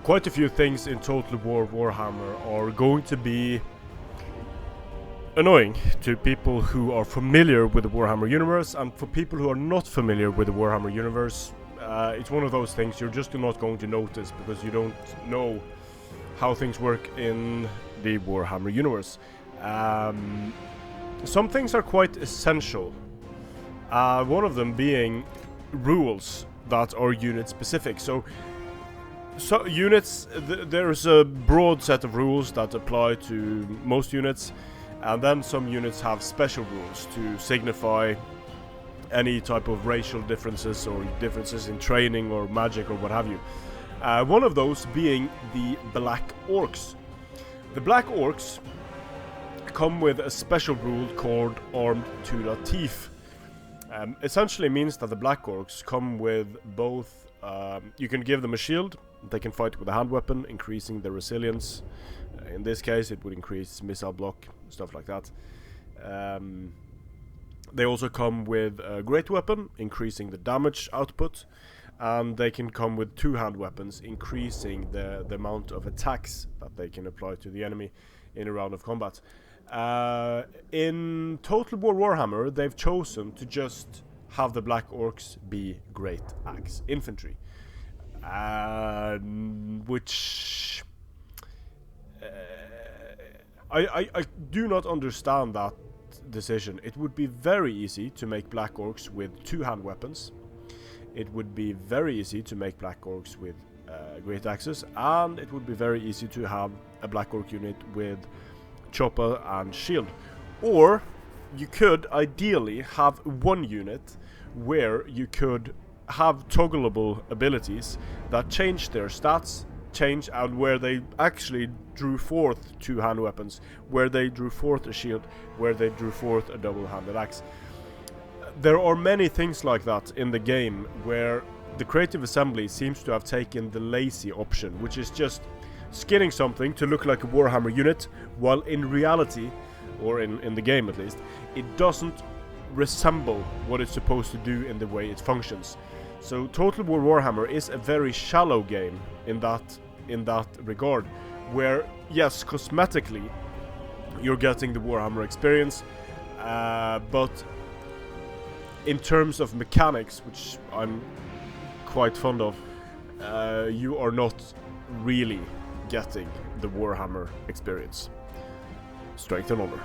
quite a few things in Total War Warhammer are going to be annoying to people who are familiar with the Warhammer universe, and for people who are not familiar with the Warhammer universe, it's one of those things you're just not going to notice because you don't know how things work in the Warhammer universe. Some things are quite essential, one of them being rules that are unit specific. So units, there's a broad set of rules that apply to most units, and then some units have special rules to signify any type of racial differences or differences in training or magic or what have you. One of those being the Black Orcs. The Black Orcs come with a special rule called Armed to the Teef. Essentially means that the Black Orcs come with both, you can give them a shield, they can fight with a hand weapon, increasing their resilience. In this case it would increase missile block, stuff like that. They also come with a great weapon, increasing the damage output, and they can come with two hand weapons, increasing the amount of attacks that they can apply to the enemy in a round of combat. In Total War Warhammer, they've chosen to just have the Black Orcs be Great Axe Infantry, which I do not understand that decision. It would be very easy to make Black Orcs with two hand weapons. It would be very easy to make Black Orcs with Great Axes, and it would be very easy to have a Black Orc unit with chopper and shield. Or you could ideally have one unit where you could have toggleable abilities that change their stats, and where they actually drew forth two hand weapons, where they drew forth a shield, where they drew forth a double-handed axe. There are many things like that in the game where the Creative Assembly seems to have taken the lazy option, which is just skinning something to look like a Warhammer unit, while in reality, or in the game at least, it doesn't resemble what it's supposed to do in the way it functions. So Total War Warhammer is a very shallow game in that regard, where yes, cosmetically you're getting the Warhammer experience, but in terms of mechanics, which I'm quite fond of, you are not really getting the Warhammer experience. Strength and honor.